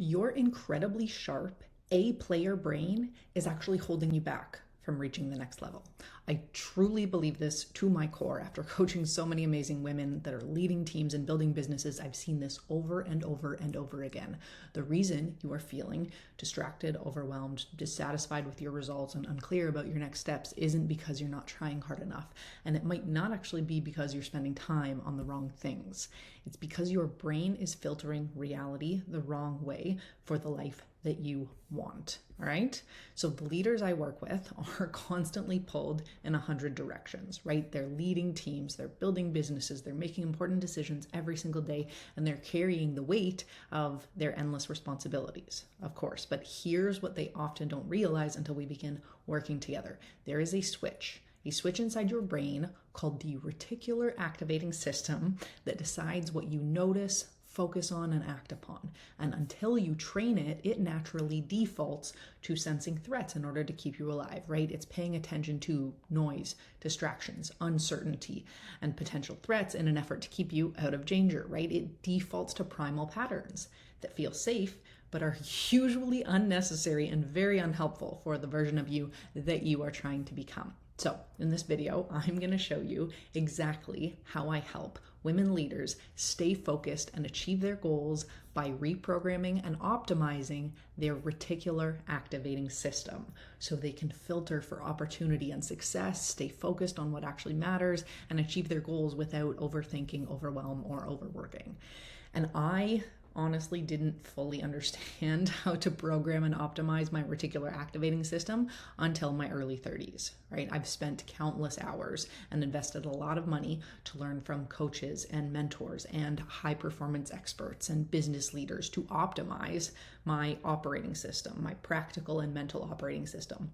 Your incredibly sharp A player brain is actually holding you back from reaching the next level. I truly believe this to my core. After coaching so many amazing women that are leading teams and building businesses, I've seen this over and over and over again. The reason you are feeling distracted, overwhelmed, dissatisfied with your results, and unclear about your next steps isn't because you're not trying hard enough. And it might not actually be because you're spending time on the wrong things. It's because your brain is filtering reality the wrong way for the life that you want. All right. So the leaders I work with are constantly pulled in 100 directions, right? They're leading teams, they're building businesses, they're making important decisions every single day, and they're carrying the weight of their endless responsibilities, of course. But here's what they often don't realize until we begin working together. There is a switch inside your brain called the Reticular Activating System that decides what you notice, focus on, and act upon. And until you train it, it naturally defaults to sensing threats in order to keep you alive, right? It's paying attention to noise, distractions, uncertainty, and potential threats in an effort to keep you out of danger, right? It defaults to primal patterns that feel safe, but are usually unnecessary and very unhelpful for the version of you that you are trying to become. So in this video, I'm going to show you exactly how I help women leaders stay focused and achieve their goals by reprogramming and optimizing their reticular activating system so they can filter for opportunity and success, stay focused on what actually matters, and achieve their goals without overthinking, overwhelm, or overworking. And I honestly didn't fully understand how to program and optimize my reticular activating system until my early 30s, right? I've spent countless hours and invested a lot of money to learn from coaches and mentors and high performance experts and business leaders to optimize my operating system, my practical and mental operating system,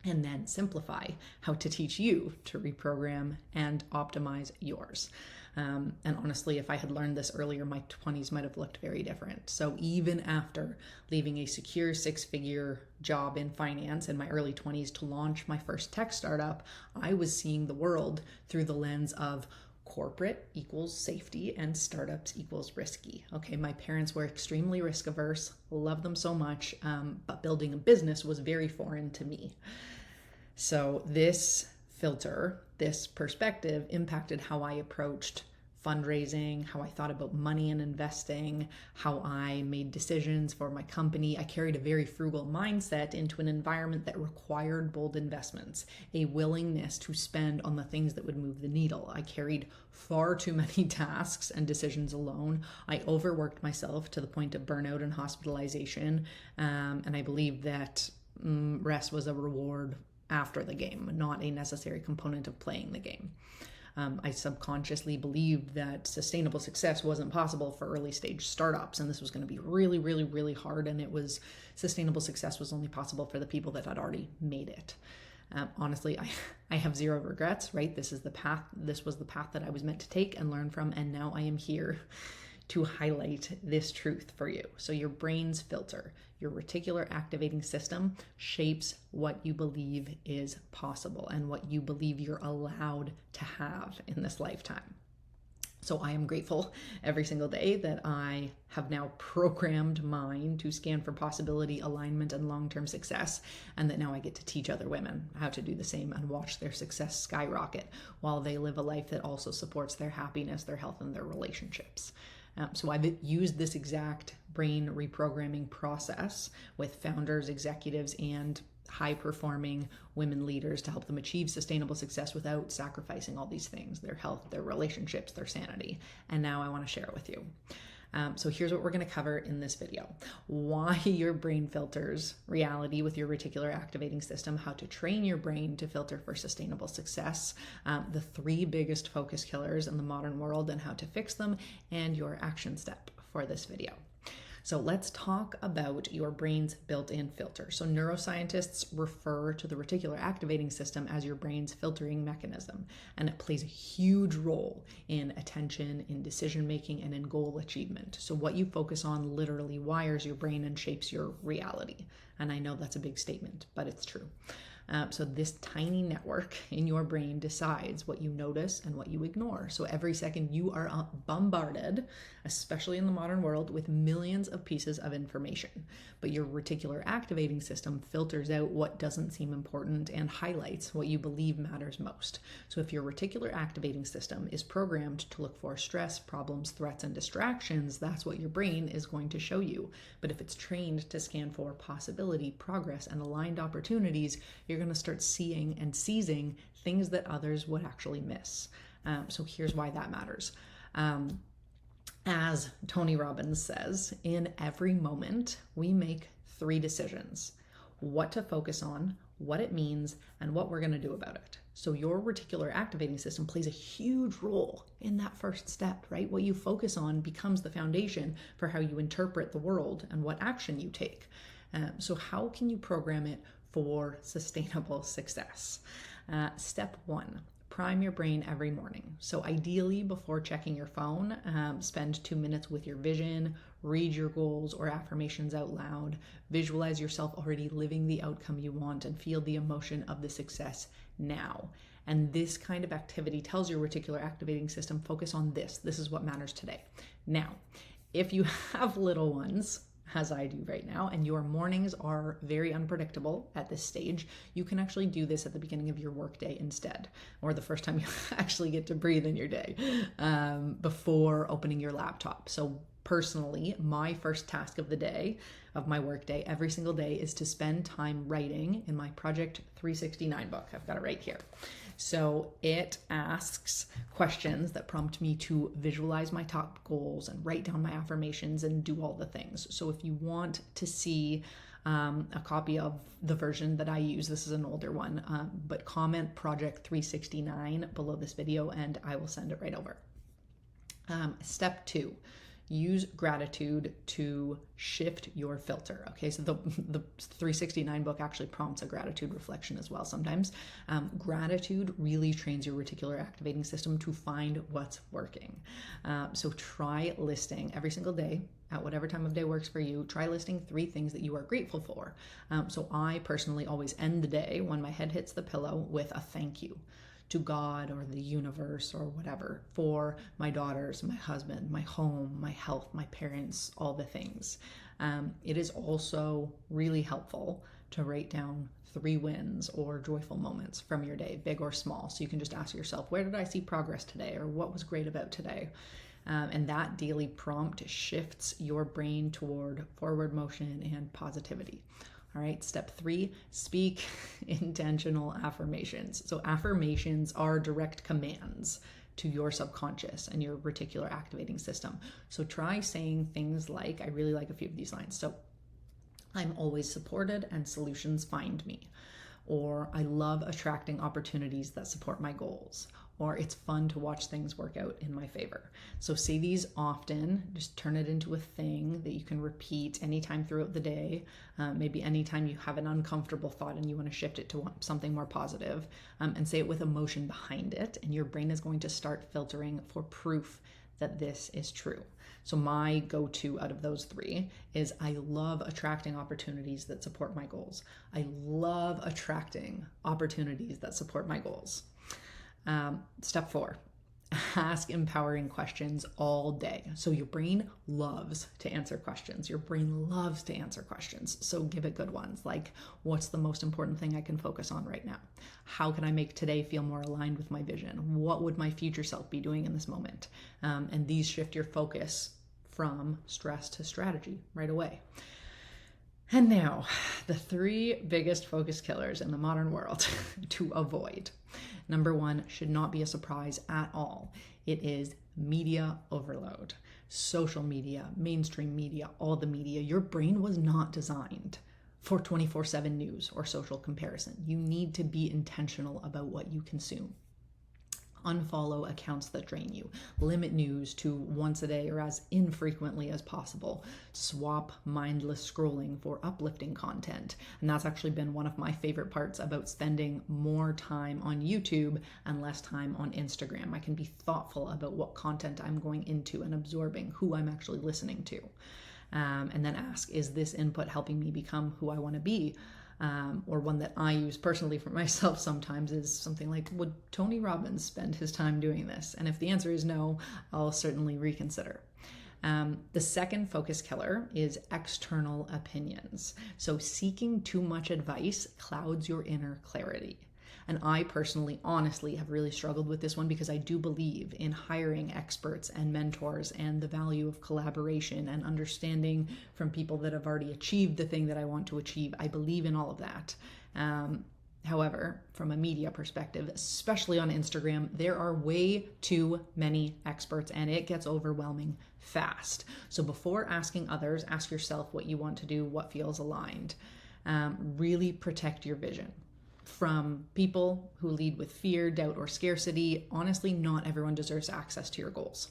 and then simplify how to teach you to reprogram and optimize yours. And honestly, if I had learned this earlier, my 20s might have looked very different. So even after leaving a secure 6-figure job in finance in my early 20s to launch my first tech startup, I was seeing the world through the lens of corporate equals safety and startups equals risky. Okay, my parents were extremely risk averse, love them so much, but building a business was very foreign to me. So this filter, this perspective impacted how I approached fundraising, how I thought about money and investing, how I made decisions for my company. I carried a very frugal mindset into an environment that required bold investments, a willingness to spend on the things that would move the needle. I carried far too many tasks and decisions alone. I overworked myself to the point of burnout and hospitalization, and I believed that rest was a reward after the game, not a necessary component of playing the game. I subconsciously believed that sustainable success wasn't possible for early stage startups, and this was going to be really, really, really hard, and sustainable success was only possible for the people that had already made it. Honestly, I have zero regrets, right? This was the path that I was meant to take and learn from, and now I am here to highlight this truth for you. So your brain's filter, your reticular activating system, shapes what you believe is possible and what you believe you're allowed to have in this lifetime. So I am grateful every single day that I have now programmed mine to scan for possibility, alignment, and long-term success, and that now I get to teach other women how to do the same and watch their success skyrocket while they live a life that also supports their happiness, their health, and their relationships. So I've used this exact brain reprogramming process with founders, executives, and high-performing women leaders to help them achieve sustainable success without sacrificing all these things, their health, their relationships, their sanity. And now I want to share it with you. So here's what we're going to cover in this video. Why your brain filters reality with your reticular activating system, how to train your brain to filter for sustainable success, the 3 biggest focus killers in the modern world and how to fix them, and your action step for this video. So let's talk about your brain's built-in filter. So neuroscientists refer to the reticular activating system as your brain's filtering mechanism, and it plays a huge role in attention, in decision-making, and in goal achievement. So what you focus on literally wires your brain and shapes your reality. And I know that's a big statement, but it's true. So this tiny network in your brain decides what you notice and what you ignore. So every second you are bombarded, especially in the modern world, with millions of pieces of information. But your reticular activating system filters out what doesn't seem important and highlights what you believe matters most. So if your reticular activating system is programmed to look for stress, problems, threats, and distractions, that's what your brain is going to show you. But if it's trained to scan for possibility, progress, and aligned opportunities, you're going to start seeing and seizing things that others would actually miss. So here's why that matters. As Tony Robbins says, in every moment, we make 3 decisions: what to focus on, what it means, and what we're going to do about it. So your reticular activating system plays a huge role in that first step, right? What you focus on becomes the foundation for how you interpret the world and what action you take. So how can you program it for sustainable success? Step 1. Prime your brain every morning. So ideally, before checking your phone, spend 2 minutes with your vision, read your goals or affirmations out loud, visualize yourself already living the outcome you want, and feel the emotion of the success now. And this kind of activity tells your reticular activating system, focus on this. This is what matters today. Now, if you have little ones, as I do right now, and your mornings are very unpredictable at this stage, you can actually do this at the beginning of your workday instead, or the first time you actually get to breathe in your day, before opening your laptop. So personally, my first task of the day, of my workday, every single day, is to spend time writing in my Project 369 book. I've got it right here. So it asks questions that prompt me to visualize my top goals and write down my affirmations and do all the things. So if you want to see a copy of the version that I use, this is an older one, but comment Project 369 below this video and I will send it right over. Step 2. Use gratitude to shift your filter. Okay, so the 369 book actually prompts a gratitude reflection as well sometimes. Gratitude really trains your reticular activating system to find what's working. So try listing every single day, at whatever time of day works for you, try listing 3 things that you are grateful for. So I personally always end the day when my head hits the pillow with a thank you to God or the universe or whatever for my daughters, my husband, my home, my health, my parents, all the things. It is also really helpful to write down 3 wins or joyful moments from your day, big or small. So you can just ask yourself, where did I see progress today? Or what was great about today? And that daily prompt shifts your brain toward forward motion and positivity. All right, step 3, speak intentional affirmations. So affirmations are direct commands to your subconscious and your reticular activating system. So try saying things like, I really like a few of these lines. So I'm always supported and solutions find me. Or I love attracting opportunities that support my goals. Or it's fun to watch things work out in my favor. So say these often, just turn it into a thing that you can repeat anytime throughout the day. Maybe anytime you have an uncomfortable thought and you want to shift it to something more positive, and say it with emotion behind it. And your brain is going to start filtering for proof that this is true. So my go-to out of those 3 is I love attracting opportunities that support my goals. I love attracting opportunities that support my goals. Step 4, ask empowering questions all day. So your brain loves to answer questions. Your brain loves to answer questions. So give it good ones like, what's the most important thing I can focus on right now? How can I make today feel more aligned with my vision? What would my future self be doing in this moment? And these shift your focus from stress to strategy right away. And now, the 3 biggest focus killers in the modern world to avoid. Number 1 should not be a surprise at all. It is media overload. Social media, mainstream media, all the media. Your brain was not designed for 24/7 news or social comparison. You need to be intentional about what you consume. Unfollow accounts that drain you. Limit news to once a day or as infrequently as possible. Swap mindless scrolling for uplifting content. And that's actually been one of my favorite parts about spending more time on YouTube and less time on Instagram. I can be thoughtful about what content I'm going into and absorbing, who I'm actually listening to. And then ask, is this input helping me become who I want to be? or one that I use personally for myself sometimes is something like, would Tony Robbins spend his time doing this? And if the answer is no, I'll certainly reconsider. The second focus killer is external opinions. So seeking too much advice clouds your inner clarity. And I personally, honestly, have really struggled with this one because I do believe in hiring experts and mentors and the value of collaboration and understanding from people that have already achieved the thing that I want to achieve. I believe in all of that. However, from a media perspective, especially on Instagram, there are way too many experts and it gets overwhelming fast. So before asking others, ask yourself what you want to do, what feels aligned. Really protect your vision. From people who lead with fear, doubt, or scarcity, honestly, not everyone deserves access to your goals.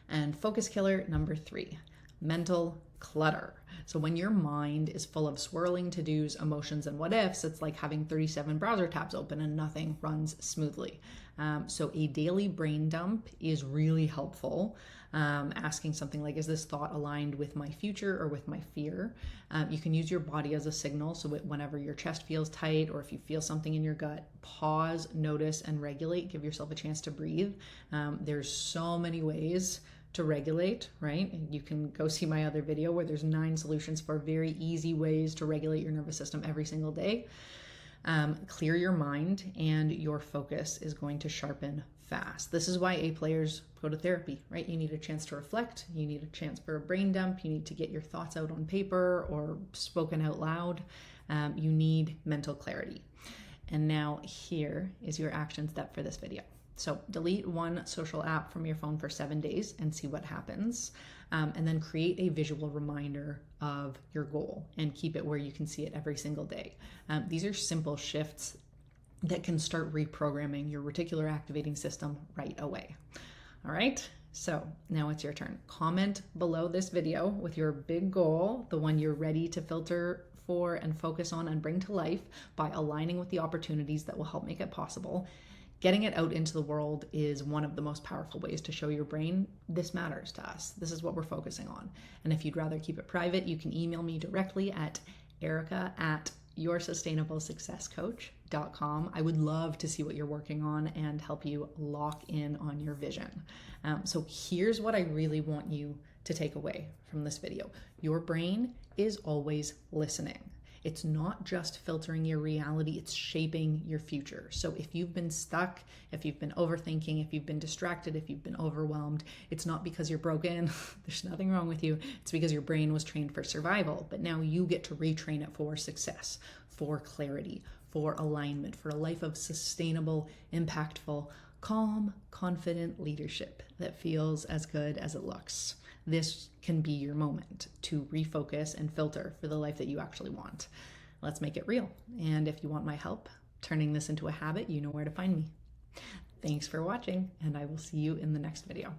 And focus killer number 3, mental clutter. So when your mind is full of swirling to-dos, emotions, and what ifs, it's like having 37 browser tabs open and nothing runs smoothly. So a daily brain dump is really helpful. Asking something like, is this thought aligned with my future or with my fear? You can use your body as a signal. So whenever your chest feels tight or if you feel something in your gut, pause, notice, and regulate. Give yourself a chance to breathe. There's so many ways to regulate, right? You can go see my other video where there's 9 solutions for very easy ways to regulate your nervous system every single day. Clear your mind and your focus is going to sharpen fast. This is why A players go to therapy, right? You need a chance to reflect. You need a chance for a brain dump. You need to get your thoughts out on paper or spoken out loud. You need mental clarity. And now here is your action step for this video. So delete one social app from your phone for 7 days and see what happens. And then create a visual reminder of your goal and keep it where you can see it every single day. These are simple shifts that can start reprogramming your reticular activating system right away. All right, so now it's your turn. Comment below this video with your big goal, the one you're ready to filter for and focus on and bring to life by aligning with the opportunities that will help make it possible. Getting it out into the world is one of the most powerful ways to show your brain this matters to us. This is what we're focusing on. And if you'd rather keep it private, you can email me directly at erica@yoursustainablesuccesscoach.com. I would love to see what you're working on and help you lock in on your vision. So here's what I really want you to take away from this video. Your brain is always listening. It's not just filtering your reality, it's shaping your future. So if you've been stuck, if you've been overthinking, if you've been distracted, if you've been overwhelmed, it's not because you're broken. There's nothing wrong with you. It's because your brain was trained for survival, but now you get to retrain it for success, for clarity, for alignment, for a life of sustainable, impactful, calm, confident leadership that feels as good as it looks. This can be your moment to refocus and filter for the life that you actually want. Let's make it real. And if you want my help turning this into a habit, you know where to find me. Thanks for watching, and I will see you in the next video.